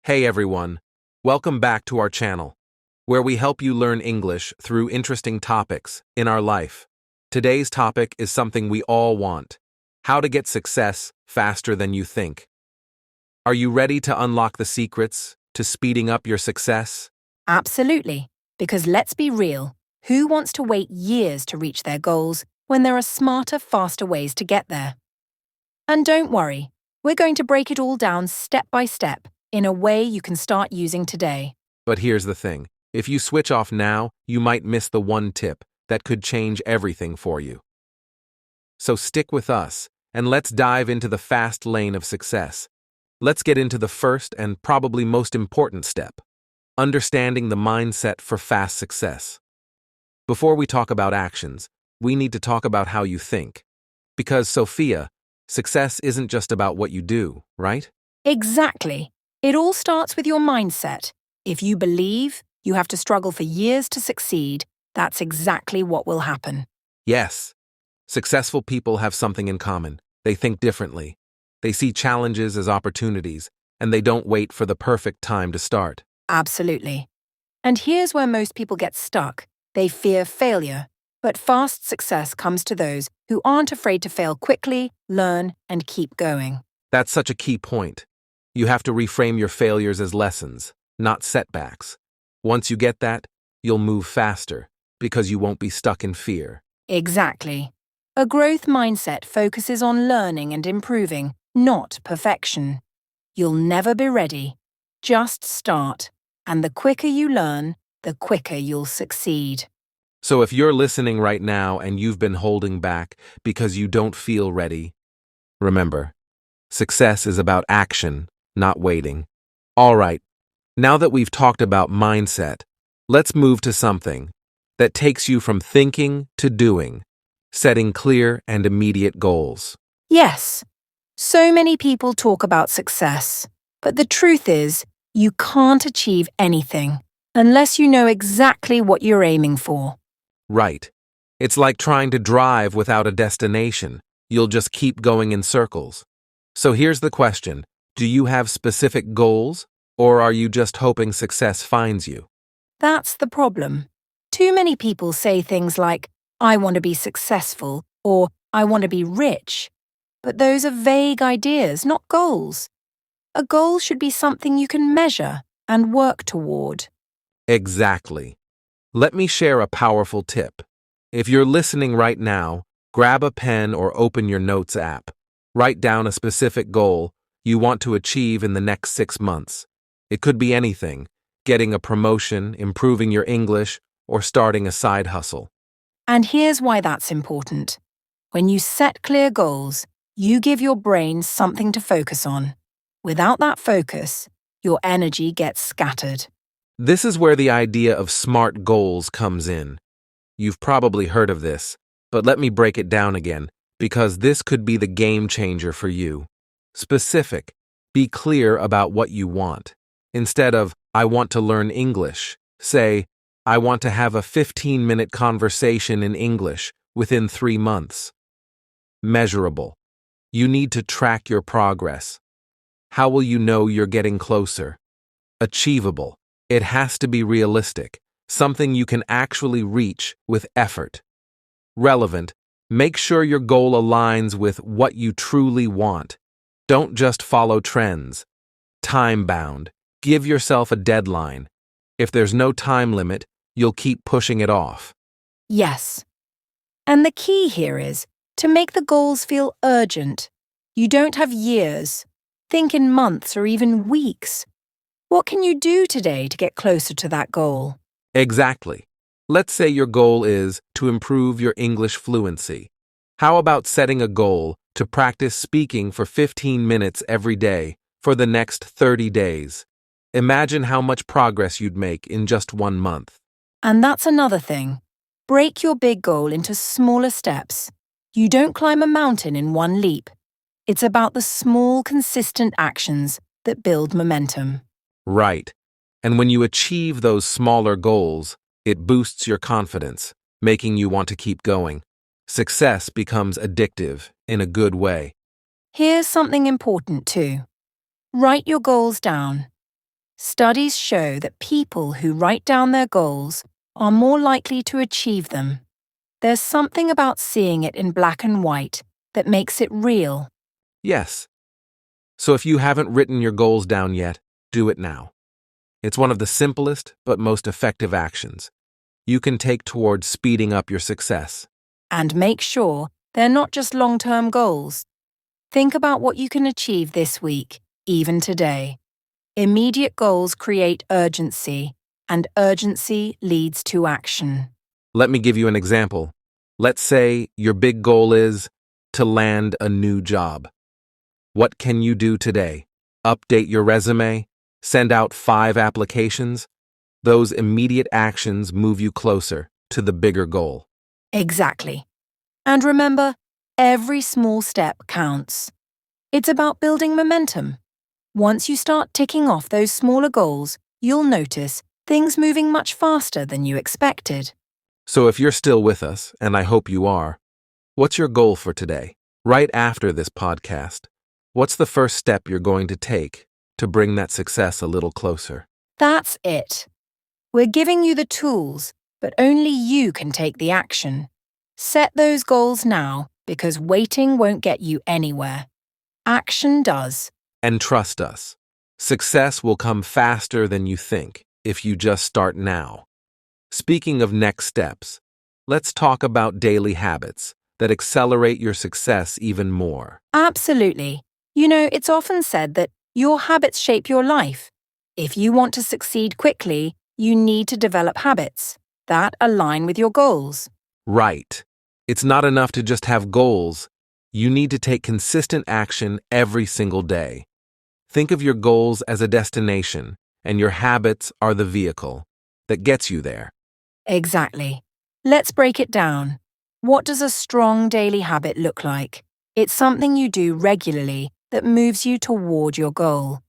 Hey everyone, welcome back to our channel, where we help you learn English through interesting topics in our life. Today's topic is something we all want: how to get success faster than you think. Are you ready to unlock the secrets to speeding up your success? Absolutely, because let's be real, who wants to wait years to reach their goals when there are smarter, faster ways to get there? And don't worry, we're going to break it all down step by step in a way you can start using today. But here's the thing: if you switch off now, you might miss the one tip that could change everything for you. So stick with us, and let's dive into the fast lane of success. Let's get into the first and probably most important step: understanding the mindset for fast success. Before we talk about actions, we need to talk about how you think. Because, Sophia, success isn't just about what you do, right? Exactly. It all starts with your mindset. If you believe you have to struggle for years to succeed, that's exactly what will happen. Yes. Successful people have something in common. They think differently. They see challenges as opportunities, and they don't wait for the perfect time to start. Absolutely. And here's where most people get stuck. They fear failure. But fast success comes to those who aren't afraid to fail quickly, learn, and keep going. That's such a key point. You have to reframe your failures as lessons, not setbacks. Once you get that, you'll move faster, because you won't be stuck in fear. Exactly. A growth mindset focuses on learning and improving, not perfection. You'll never be ready. Just start. And the quicker you learn, the quicker you'll succeed. So if you're listening right now and you've been holding back because you don't feel ready, remember, success is about action, not waiting. All right, now that we've talked about mindset, let's move to something that takes you from thinking to doing, setting clear and immediate goals. Yes, so many people talk about success, but the truth is, you can't achieve anything unless you know exactly what you're aiming for. Right. It's like trying to drive without a destination. You'll just keep going in circles. So here's the question: do you have specific goals, or are you just hoping success finds you? That's the problem. Too many people say things like, I want to be successful, or I want to be rich. But those are vague ideas, not goals. A goal should be something you can measure and work toward. Exactly. Let me share a powerful tip. If you're listening right now, grab a pen or open your Notes app. Write down a specific goal you want to achieve in the next 6 months. It could be anything: getting a promotion, improving your English, or starting a side hustle. And here's why that's important. When you set clear goals, you give your brain something to focus on. Without that focus, your energy gets scattered. This is where the idea of SMART goals comes in. You've probably heard of this, but let me break it down again, because this could be the game changer for you. Specific. Be clear about what you want. Instead of, I want to learn English, say, I want to have a 15-minute conversation in English within 3 months. Measurable. You need to track your progress. How will you know you're getting closer? Achievable. It has to be realistic, something you can actually reach with effort. Relevant. Make sure your goal aligns with what you truly want. Don't just follow trends. Time-bound. Give yourself a deadline. If there's no time limit, you'll keep pushing it off. Yes. And the key here is to make the goals feel urgent. You don't have years. Think in months or even weeks. What can you do today to get closer to that goal? Exactly. Let's say your goal is to improve your English fluency. How about setting a goal to practice speaking for 15 minutes every day for the next 30 days? Imagine how much progress you'd make in just 1 month. And that's another thing. Break your big goal into smaller steps. You don't climb a mountain in one leap. It's about the small, consistent actions that build momentum. Right. And when you achieve those smaller goals, it boosts your confidence, making you want to keep going. Success becomes addictive in a good way. Here's something important too. Write your goals down. Studies show that people who write down their goals are more likely to achieve them. There's something about seeing it in black and white that makes it real. Yes. So if you haven't written your goals down yet, do it now. It's one of the simplest but most effective actions you can take towards speeding up your success. And make sure they're not just long-term goals. Think about what you can achieve this week, even today. Immediate goals create urgency, and urgency leads to action. Let me give you an example. Let's say your big goal is to land a new job. What can you do today? Update your resume? Send out 5 applications? Those immediate actions move you closer to the bigger goal. Exactly. And remember, every small step counts. It's about building momentum. Once you start ticking off those smaller goals, you'll notice things moving much faster than you expected. So if you're still with us, and I hope you are, what's your goal for today? Right after this podcast, what's the first step you're going to take to bring that success a little closer? That's it. We're giving you the tools, but only you can take the action. Set those goals now, because waiting won't get you anywhere. Action does. And trust us, success will come faster than you think if you just start now. Speaking of next steps, let's talk about daily habits that accelerate your success even more. Absolutely. You know, it's often said that your habits shape your life. If you want to succeed quickly, you need to develop habits that align with your goals. Right. It's not enough to just have goals. You need to take consistent action every single day. Think of your goals as a destination, and your habits are the vehicle that gets you there. Exactly. Let's break it down. What does a strong daily habit look like? It's something you do regularly that moves you toward your goal.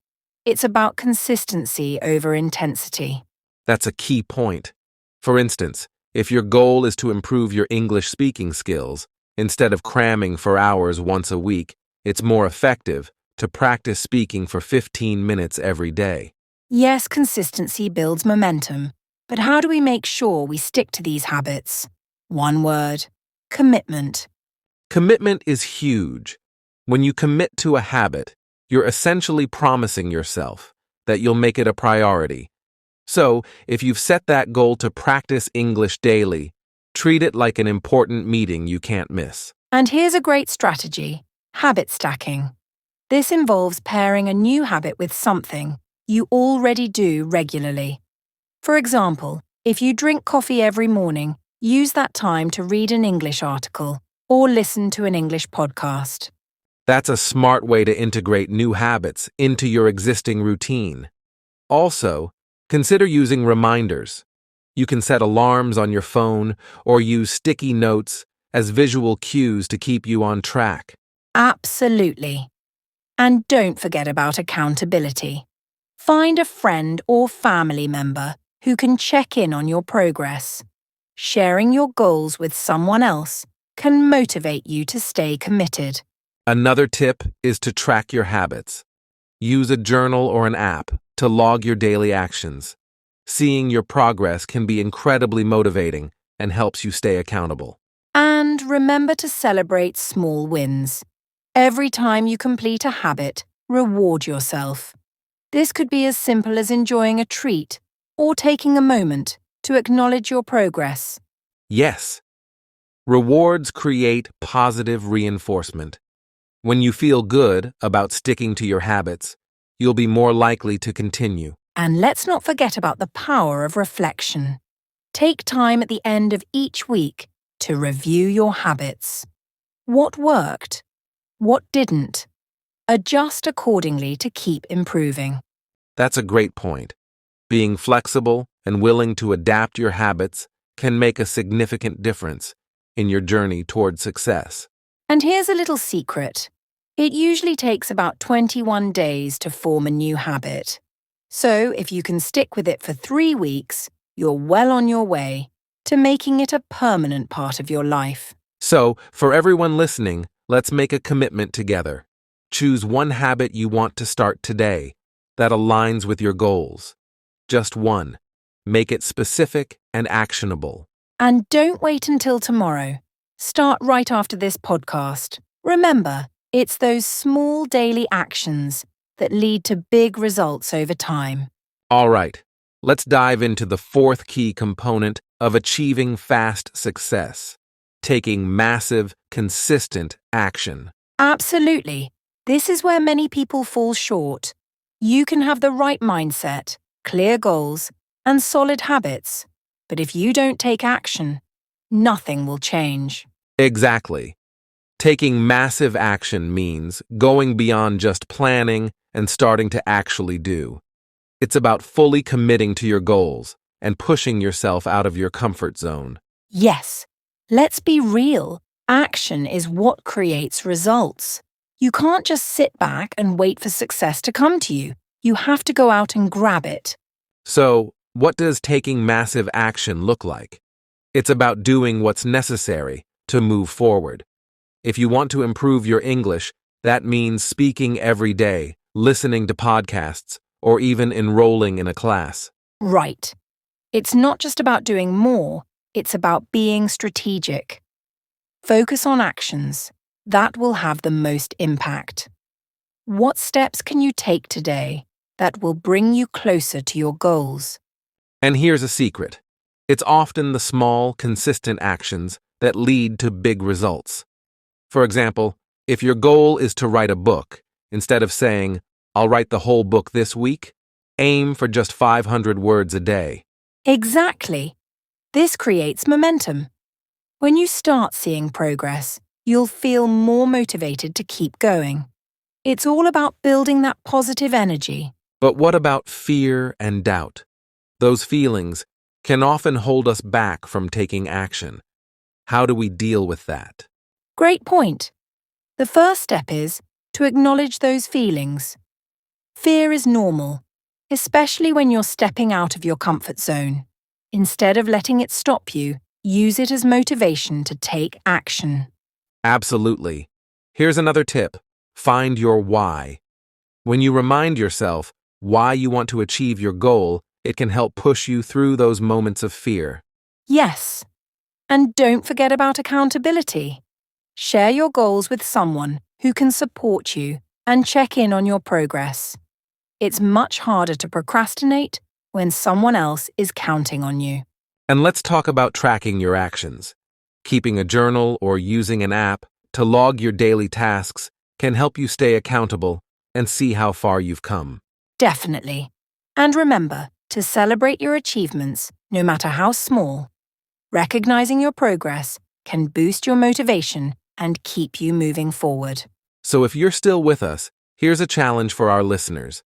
It's about consistency over intensity. That's a key point. For instance, if your goal is to improve your English speaking skills, instead of cramming for hours once a week, it's more effective to practice speaking for 15 minutes every day. Yes, consistency builds momentum, but how do we make sure we stick to these habits? One word: commitment. Commitment is huge. When you commit to a habit, you're essentially promising yourself that you'll make it a priority. So, if you've set that goal to practice English daily, treat it like an important meeting you can't miss. And here's a great strategy: habit stacking. This involves pairing a new habit with something you already do regularly. For example, if you drink coffee every morning, use that time to read an English article or listen to an English podcast. That's a smart way to integrate new habits into your existing routine. Also, consider using reminders. You can set alarms on your phone or use sticky notes as visual cues to keep you on track. Absolutely. And don't forget about accountability. Find a friend or family member who can check in on your progress. Sharing your goals with someone else can motivate you to stay committed. Another tip is to track your habits. Use a journal or an app to log your daily actions. Seeing your progress can be incredibly motivating and helps you stay accountable. And remember to celebrate small wins. Every time you complete a habit, reward yourself. This could be as simple as enjoying a treat or taking a moment to acknowledge your progress. Yes, rewards create positive reinforcement. When you feel good about sticking to your habits, you'll be more likely to continue. And let's not forget about the power of reflection. Take time at the end of each week to review your habits. What worked? What didn't? Adjust accordingly to keep improving. That's a great point. Being flexible and willing to adapt your habits can make a significant difference in your journey toward success. And here's a little secret. It usually takes about 21 days to form a new habit. So if you can stick with it for 3 weeks, you're well on your way to making it a permanent part of your life. So, for everyone listening, let's make a commitment together. Choose one habit you want to start today. that aligns with your goals. Just one. Make it specific and actionable. And don't wait until tomorrow. Start right after this podcast. Remember, it's those small daily actions that lead to big results over time. All right, let's dive into the fourth key component of achieving fast success: taking massive, consistent action. Absolutely. This is where many people fall short. You can have the right mindset, clear goals, and solid habits. But if you don't take action, nothing will change. Exactly. Taking massive action means going beyond just planning and starting to actually do. It's about fully committing to your goals and pushing yourself out of your comfort zone. Yes, let's be real. Action is what creates results. You can't just sit back and wait for success to come to you. You have to go out and grab it. So, what does taking massive action look like? It's about doing what's necessary to move forward. If you want to improve your English, that means speaking every day, listening to podcasts, or even enrolling in a class. Right. It's not just about doing more, it's about being strategic. Focus on actions. That will have the most impact. What steps can you take today that will bring you closer to your goals? And here's a secret. It's often the small, consistent actions that lead to big results. For example, if your goal is to write a book, instead of saying, "I'll write the whole book this week," aim for just 500 words a day. Exactly. This creates momentum. When you start seeing progress, you'll feel more motivated to keep going. It's all about building that positive energy. But what about fear and doubt? Those feelings can often hold us back from taking action. How do we deal with that? Great point. The first step is to acknowledge those feelings. Fear is normal, especially when you're stepping out of your comfort zone. Instead of letting it stop you, use it as motivation to take action. Absolutely. Here's another tip. Find your why. When you remind yourself why you want to achieve your goal, it can help push you through those moments of fear. Yes. And don't forget about accountability. Share your goals with someone who can support you and check in on your progress. It's much harder to procrastinate when someone else is counting on you. And let's talk about tracking your actions. Keeping a journal or using an app to log your daily tasks can help you stay accountable and see how far you've come. Definitely. And remember to celebrate your achievements, no matter how small. Recognizing your progress can boost your motivation and keep you moving forward. So if you're still with us, here's a challenge for our listeners.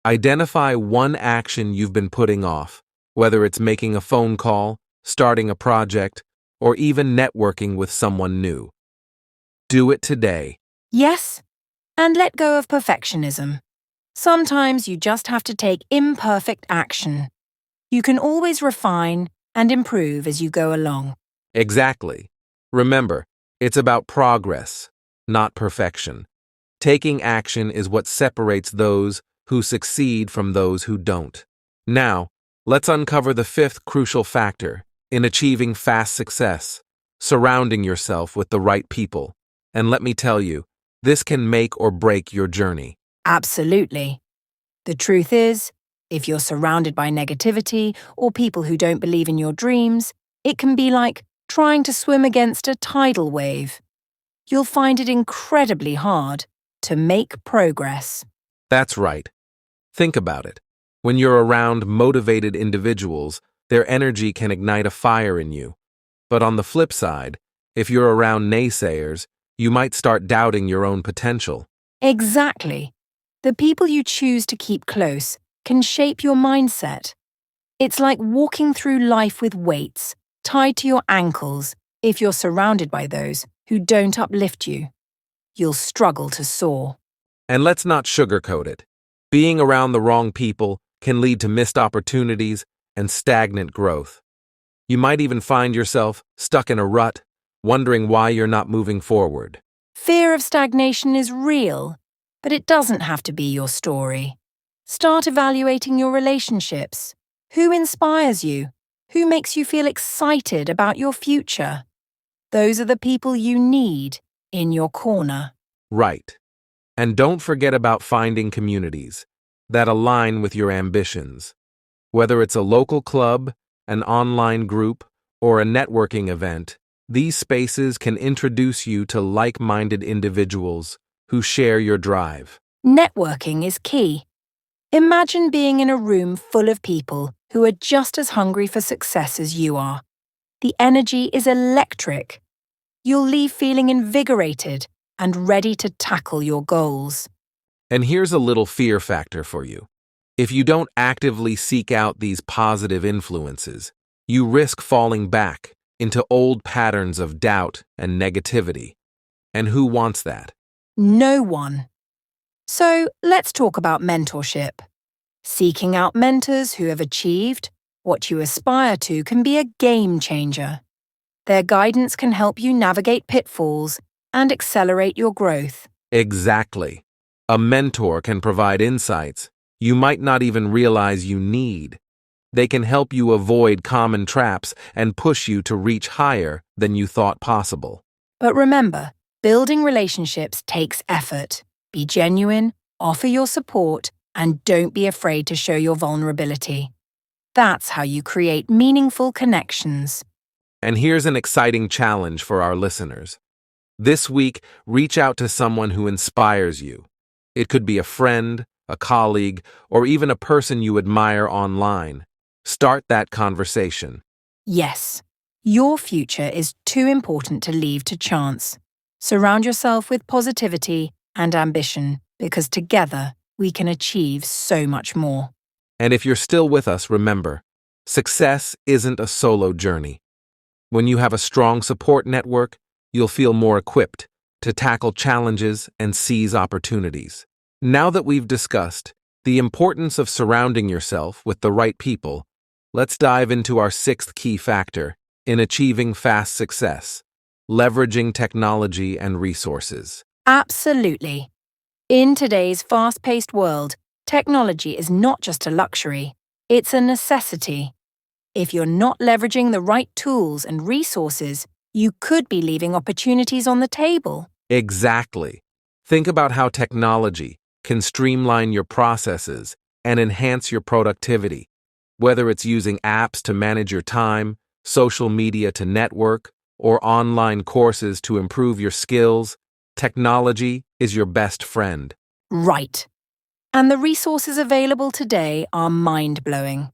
Identify one action you've been putting off, whether it's making a phone call, starting a project, or even networking with someone new. Do it today. Yes, and let go of perfectionism. Sometimes you just have to take imperfect action. You can always refine and improve as you go along. Exactly. Remember, it's about progress, not perfection. Taking action is what separates those who succeed from those who don't. Now, let's uncover the fifth crucial factor in achieving fast success: surrounding yourself with the right people. And let me tell you, this can make or break your journey. Absolutely. The truth is, if you're surrounded by negativity or people who don't believe in your dreams, it can be like trying to swim against a tidal wave. You'll find it incredibly hard to make progress. That's right. Think about it. When you're around motivated individuals, their energy can ignite a fire in you. But on the flip side, if you're around naysayers, you might start doubting your own potential. Exactly. The people you choose to keep close can shape your mindset. It's like walking through life with weights tied to your ankles. If you're surrounded by those who don't uplift you, you'll struggle to soar. And let's not sugarcoat it. Being around the wrong people can lead to missed opportunities and stagnant growth. You might even find yourself stuck in a rut, wondering why you're not moving forward. Fear of stagnation is real, but it doesn't have to be your story. Start evaluating your relationships. Who inspires you? Who makes you feel excited about your future? Those are the people you need in your corner. Right. And don't forget about finding communities that align with your ambitions. Whether it's a local club, an online group, or a networking event, these spaces can introduce you to like-minded individuals who share your drive. Networking is key. Imagine being in a room full of people who are just as hungry for success as you are. The energy is electric. You'll leave feeling invigorated and ready to tackle your goals. And here's a little fear factor for you. If you don't actively seek out these positive influences, you risk falling back into old patterns of doubt and negativity. And who wants that? No one. So let's talk about mentorship. Seeking out mentors who have achieved what you aspire to can be a game changer. Their guidance can help you navigate pitfalls and accelerate your growth. Exactly. A mentor can provide insights you might not even realize you need. They can help you avoid common traps and push you to reach higher than you thought possible. But remember, building relationships takes effort. Be genuine, offer your support, and don't be afraid to show your vulnerability. That's how you create meaningful connections. And here's an exciting challenge for our listeners. This week, reach out to someone who inspires you. It could be a friend, a colleague, or even a person you admire online. Start that conversation. Yes, your future is too important to leave to chance. Surround yourself with positivity and ambition, because together we can achieve so much more. And if you're still with us, remember, success isn't a solo journey. When you have a strong support network, you'll feel more equipped to tackle challenges and seize opportunities. Now that we've discussed the importance of surrounding yourself with the right people, let's dive into our sixth key factor in achieving fast success: leveraging technology and resources. Absolutely. In today's fast-paced world, technology is not just a luxury, it's a necessity. If you're not leveraging the right tools and resources, you could be leaving opportunities on the table. Exactly. Think about how technology can streamline your processes and enhance your productivity. Whether it's using apps to manage your time, social media to network, or online courses to improve your skills, technology is your best friend. Right. And the resources available today are mind-blowing.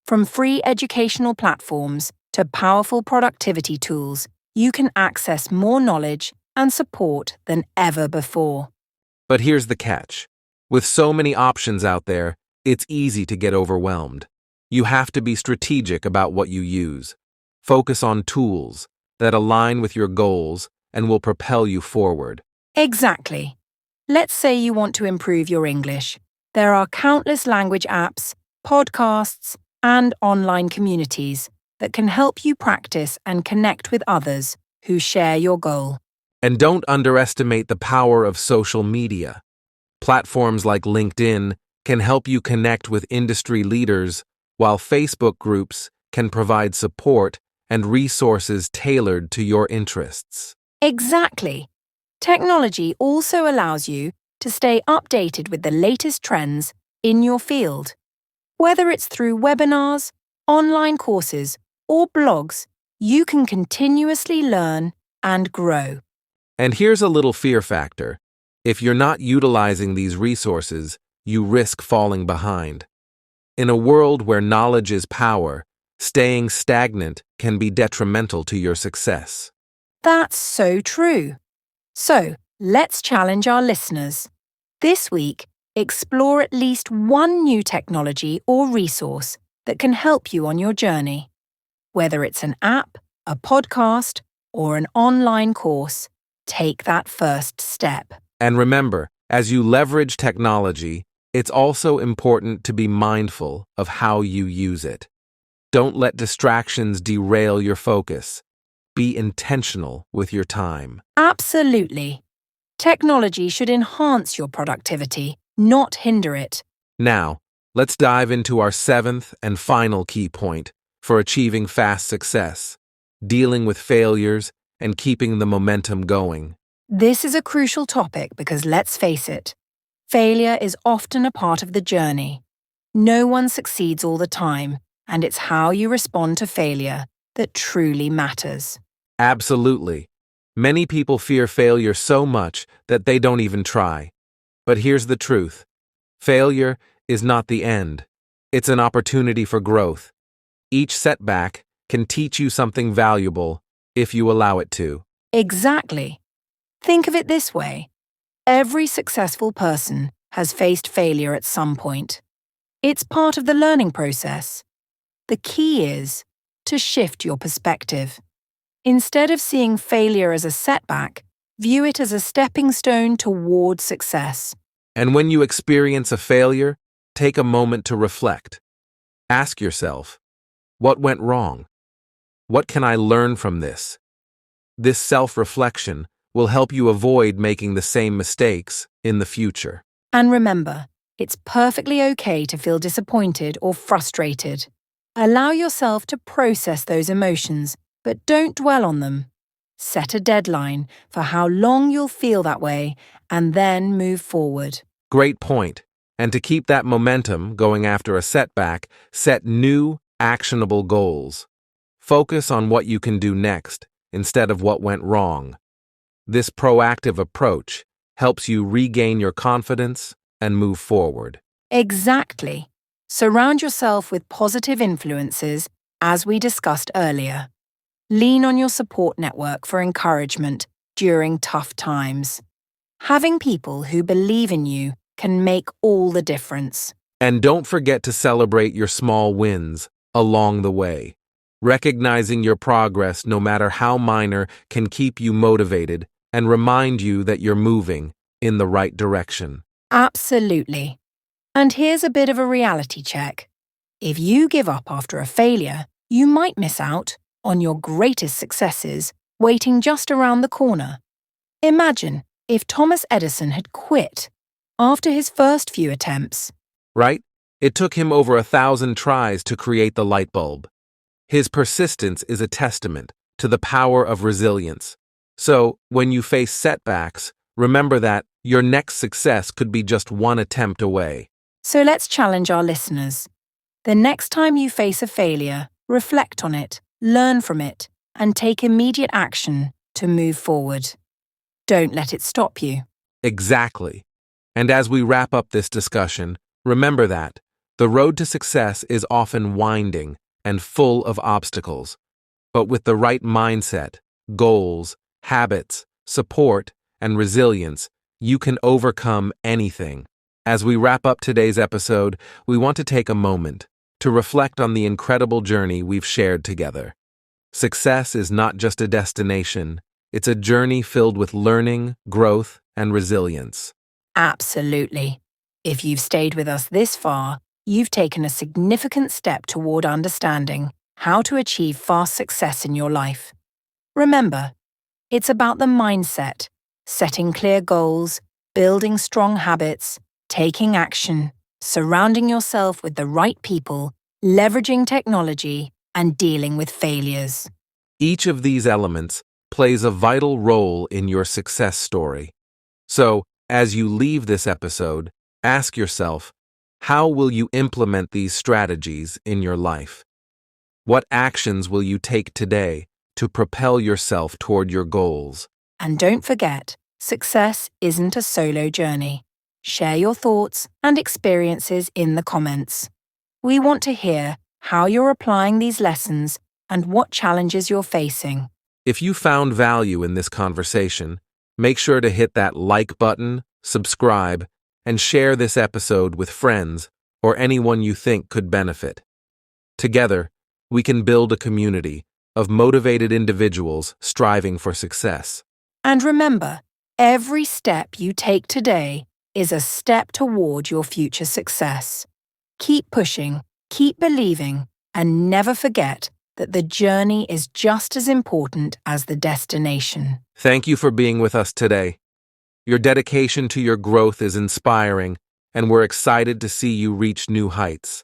From free educational platforms to powerful productivity tools, you can access more knowledge and support than ever before. But here's the catch. With so many options out there, it's easy to get overwhelmed. You have to be strategic about what you use. Focus on tools that align with your goals and will propel you forward. Exactly. Let's say you want to improve your English. There are countless language apps, podcasts, and online communities that can help you practice and connect with others who share your goal. And don't underestimate the power of social media. Platforms like LinkedIn can help you connect with industry leaders, while Facebook groups can provide support and resources tailored to your interests. Exactly. Technology also allows you to stay updated with the latest trends in your field. Whether it's through webinars, online courses, or blogs, you can continuously learn and grow. And here's a little fear factor. If you're not utilizing these resources, you risk falling behind. In a world where knowledge is power, staying stagnant can be detrimental to your success. That's so true. So, let's challenge our listeners. This week, explore at least one new technology or resource that can help you on your journey. Whether it's an app, a podcast, or an online course, take that first step. And remember, as you leverage technology, it's also important to be mindful of how you use it. Don't let distractions derail your focus. Be intentional with your time. Absolutely. Technology should enhance your productivity, not hinder it. Now, let's dive into our seventh and final key point for achieving fast success: dealing with failures and keeping the momentum going. This is a crucial topic because let's face it, failure is often a part of the journey. No one succeeds all the time, and it's how you respond to failure that truly matters. Absolutely. Many people fear failure so much that they don't even try. But here's the truth: failure is not the end. It's an opportunity for growth. Each setback can teach you something valuable if you allow it to. Exactly. Think of it this way. Every successful person has faced failure at some point. It's part of the learning process. The key is to shift your perspective. Instead of seeing failure as a setback, view it as a stepping stone toward success. And when you experience a failure, take a moment to reflect. Ask yourself, what went wrong? What can I learn from this? This self-reflection will help you avoid making the same mistakes in the future. And remember, it's perfectly okay to feel disappointed or frustrated. Allow yourself to process those emotions, but don't dwell on them. Set a deadline for how long you'll feel that way and then move forward. Great point. And to keep that momentum going after a setback, set new, actionable goals. Focus on what you can do next instead of what went wrong. This proactive approach helps you regain your confidence and move forward. Exactly. Surround yourself with positive influences, as we discussed earlier. Lean on your support network for encouragement during tough times. Having people who believe in you can make all the difference. And don't forget to celebrate your small wins along the way. Recognizing your progress, no matter how minor, can keep you motivated and remind you that you're moving in the right direction. Absolutely. And here's a bit of a reality check. If you give up after a failure, you might miss out on your greatest successes waiting just around the corner. Imagine if Thomas Edison had quit after his first few attempts. Right? It took him over 1,000 tries to create the light bulb. His persistence is a testament to the power of resilience. So, when you face setbacks, remember that your next success could be just one attempt away. So let's challenge our listeners. The next time you face a failure, reflect on it, learn from it, and take immediate action to move forward. Don't let it stop you. Exactly. And as we wrap up this discussion, remember that the road to success is often winding and full of obstacles. But with the right mindset, goals, habits, support, and resilience, you can overcome anything. As we wrap up today's episode, we want to take a moment to reflect on the incredible journey we've shared together. Success is not just a destination, it's a journey filled with learning, growth, and resilience. Absolutely. If you've stayed with us this far, you've taken a significant step toward understanding how to achieve fast success in your life. Remember, it's about the mindset, setting clear goals, building strong habits, taking action, surrounding yourself with the right people, leveraging technology, and dealing with failures. Each of these elements plays a vital role in your success story. So, as you leave this episode, ask yourself, how will you implement these strategies in your life? What actions will you take today to propel yourself toward your goals? And don't forget, success isn't a solo journey. Share your thoughts and experiences in the comments. We want to hear how you're applying these lessons and what challenges you're facing. If you found value in this conversation, make sure to hit that like button, subscribe, and share this episode with friends or anyone you think could benefit. Together, we can build a community of motivated individuals striving for success. And remember, every step you take today is a step toward your future success. Keep pushing, keep believing, and never forget that the journey is just as important as the destination. Thank you for being with us today. Your dedication to your growth is inspiring, and we're excited to see you reach new heights.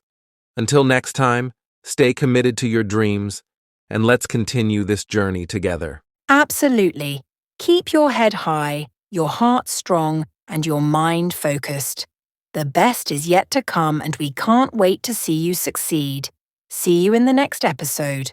Until next time, stay committed to your dreams, and let's continue this journey together. Absolutely. Keep your head high, your heart strong, and your mind focused. The best is yet to come, and we can't wait to see you succeed. See you in the next episode.